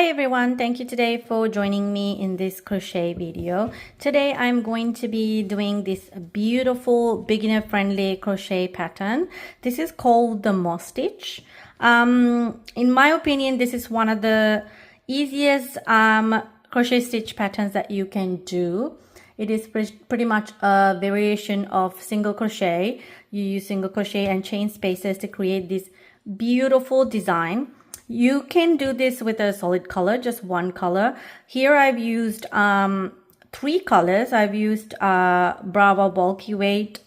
Hi everyone, thank you today for joining me in this crochet video. Today I'm going to be doing this beautiful beginner friendly crochet pattern. This is called the moss stitch. In my opinion, this is one of the easiest crochet stitch patterns that you can do. It is pretty much a variation of single crochet. You use single crochet and chain spaces to create this beautiful design. You can do this with a solid color, just one color. Here I've used three colors. I've used Bravo bulky weight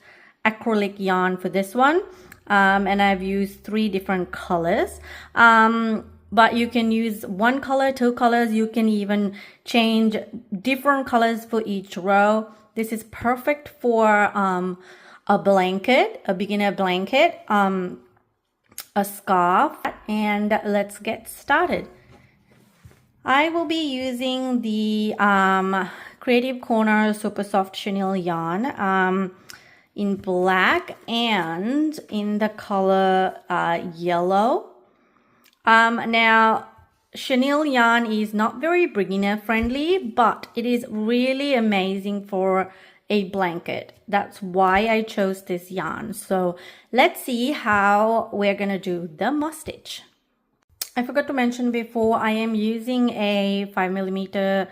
acrylic yarn for this one, and I've used three different colors. But you can use one color, two colors. You can even change different colors for each row. This is perfect for a blanket, a beginner blanket, a scarf, and let's get started. I will be using the Creative Corner Super Soft Chenille yarn in black and in the color yellow. Now, chenille yarn is not very beginner friendly, but it is really amazing for a blanket. That's why I chose this yarn. So let's see how we're gonna do the moss stitch. I forgot to mention before, I am using a 5mm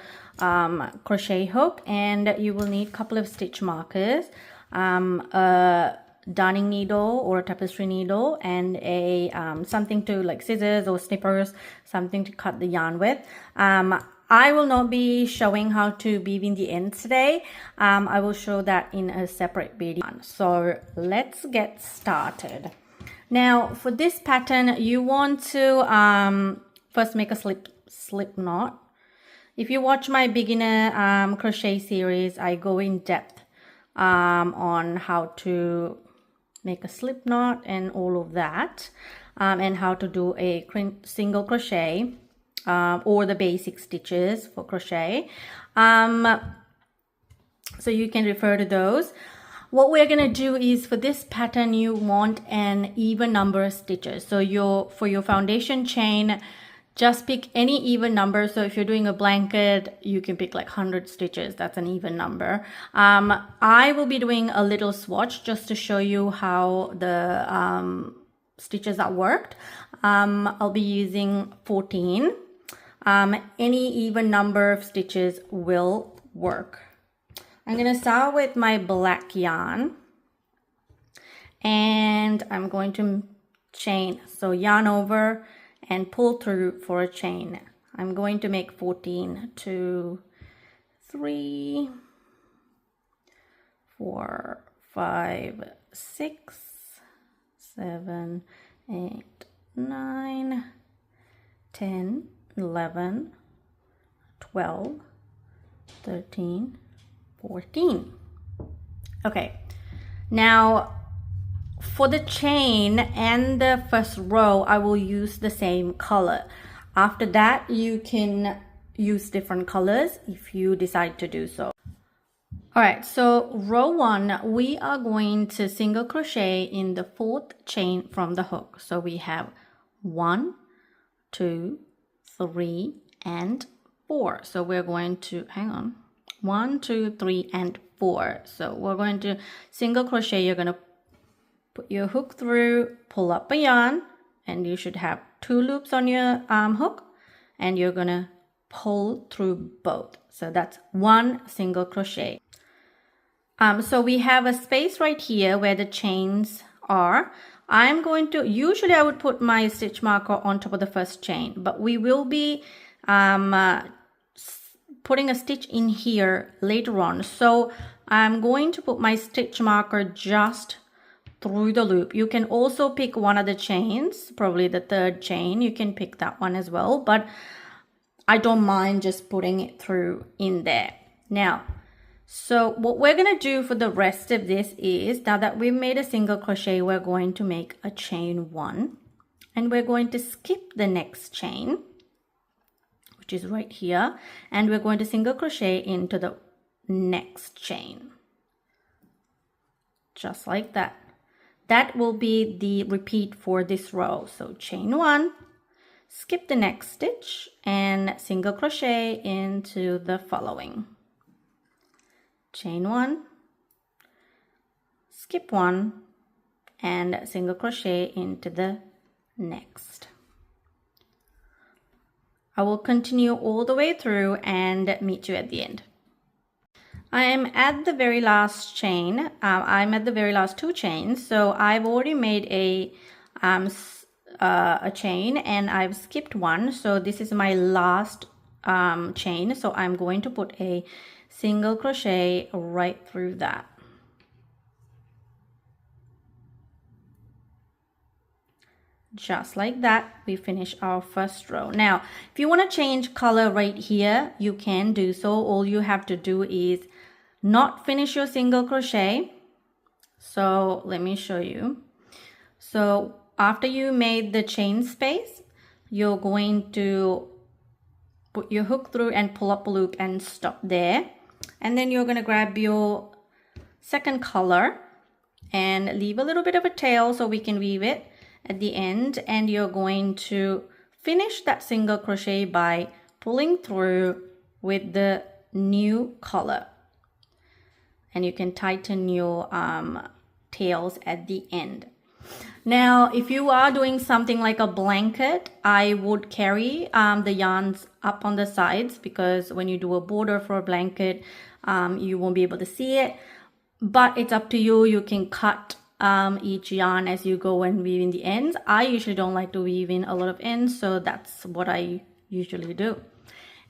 crochet hook, and you will need a couple of stitch markers, a darning needle or a tapestry needle, and a something to like scissors or snippers, something to cut the yarn with. I will not be showing how to weave in the ends today. I will show that in a separate video. So let's get started. Now for this pattern, you want to first make a slip knot. If you watch my beginner crochet series, I go in depth on how to make a slip knot and all of that, and how to do a single crochet. Or the basic stitches for crochet. So you can refer to those. What we're going to do is, for this pattern, you want an even number of stitches. So for your foundation chain, just pick any even number. So if you're doing a blanket, you can pick like 100 stitches. That's an even number. I will be doing a little swatch just to show you how the stitches are worked. I'll be using 14. Any even number of stitches will work. I'm going to start with my black yarn, and I'm going to chain. So yarn over and pull through for a chain. I'm going to make 14, 2, 3, 4, 5, 6, 7, 8, 9, 10, 11, 12, 13, 14. Okay, now for the chain and the first row, I will use the same color. After that, you can use different colors if you decide to do so. All right, so row 1, we are going to single crochet in the 4th chain from the hook. So we have 1, 2, 3, and 4. So we're going to, hang on, 1, 2, 3, and 4. So we're going to single crochet. You're going to put your hook through, pull up a yarn, and you should have 2 loops on your hook, and you're going to pull through both. So that's 1 single crochet. So we have a space right here where the chains are. I'm going to, usually I would put my stitch marker on top of the first chain, but we will be putting a stitch in here later on. So I'm going to put my stitch marker just through the loop. You can also pick one of the chains, probably the 3rd chain. You can pick that one as well, but I don't mind just putting it through in there. Now, so what we're going to do for the rest of this is, now that we've made a single crochet, we're going to make a chain 1, and we're going to skip the next chain, which is right here, and we're going to single crochet into the next chain, just like that. That will be the repeat for this row. So chain 1, skip the next stitch and single crochet into the following. Chain 1, skip 1, and single crochet into the next. I will continue all the way through and meet you at the end. I am at the very last chain. I'm at the very last 2 chains, so I've already made a chain and I've skipped 1, so this is my last chain, so I'm going to put a single crochet right through that. Just like that, we finish our first row. Now, if you want to change color right here, you can do so. All you have to do is not finish your single crochet. So let me show you. So after you made the chain space, you're going to put your hook through and pull up a loop and stop there. And then you're going to grab your second color and leave a little bit of a tail so we can weave it at the end, and you're going to finish that single crochet by pulling through with the new color, and you can tighten your tails at the end. Now, if you are doing something like a blanket, I would carry the yarns up on the sides, because when you do a border for a blanket, you won't be able to see it, but it's up to you. You can cut each yarn as you go and weave in the ends. I usually don't like to weave in a lot of ends, so that's what I usually do.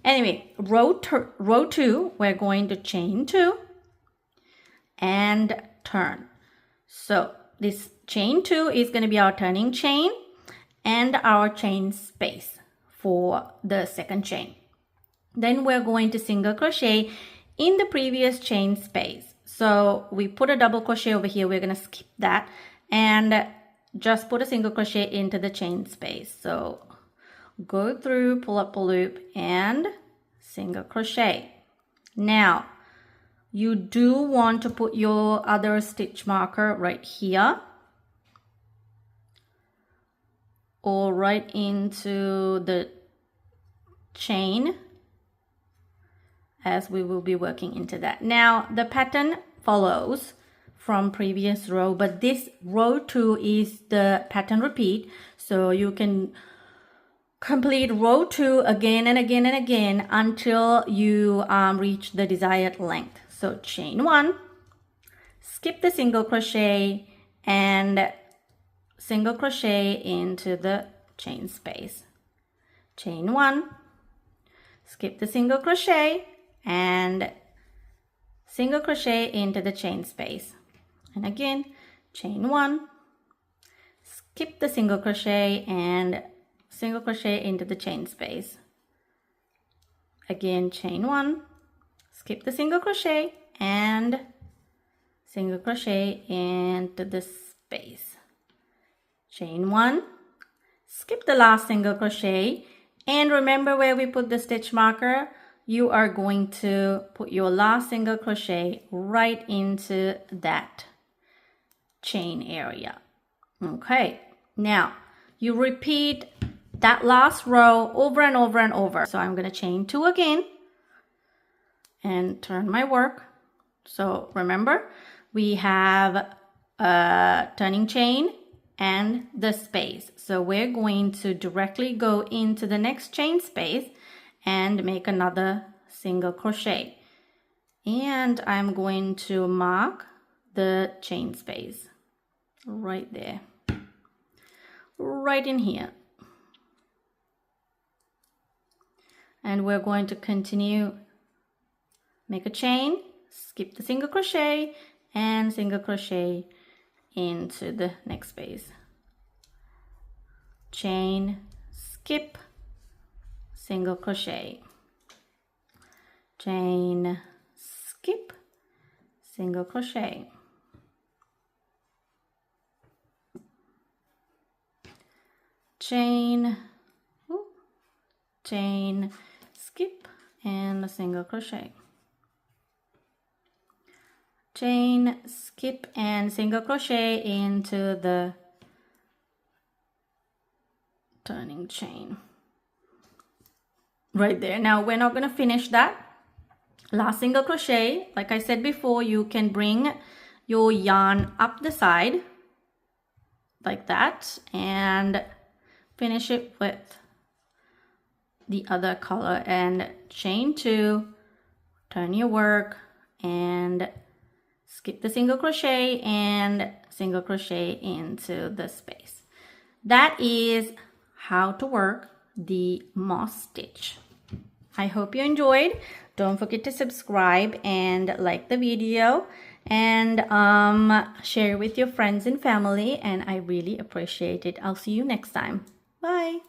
Anyway, row 2, we're going to chain 2 and turn. So this chain 2 is going to be our turning chain and our chain space for the second chain. Then we're going to single crochet in the previous chain space. So we put a double crochet over here, we're going to skip that and just put a single crochet into the chain space. So go through, pull up a loop and single crochet. Now you do want to put your other stitch marker right here or right into the chain, as we will be working into that. Now the pattern follows from previous row, but this row 2 is the pattern repeat, so you can complete row 2 again and again and again until you reach the desired length. So chain 1, skip the single crochet and single crochet into the chain space. Chain 1, skip the single crochet and single crochet into the chain space, and again chain 1, skip the single crochet and single crochet into the chain space, again chain 1, skip the single crochet and single crochet into the space, chain 1, skip the last single crochet, and remember where we put the stitch marker, you are going to put your last single crochet right into that chain area. Okay, now you repeat that last row over and over and over. So I'm going to chain 2 again and turn my work. So remember, we have a turning chain and the space. So we're going to directly go into the next chain space and make another single crochet, and I'm going to mark the chain space right there, right in here, and we're going to continue, make a chain, skip the single crochet and single crochet into the next space, chain, skip, single crochet, chain, skip, single crochet, chain, chain, skip, and a single crochet, chain, skip, and single crochet into the turning chain. right there. Now we're not going to finish that. Last single crochet, like I said before, you can bring your yarn up the side like that and finish it with the other color and chain 2, turn your work and skip the single crochet and single crochet into the space. That is how to work the moss stitch. I hope you enjoyed. Don't forget to subscribe and like the video and share with your friends and family, and I really appreciate it. I'll see you next time. Bye.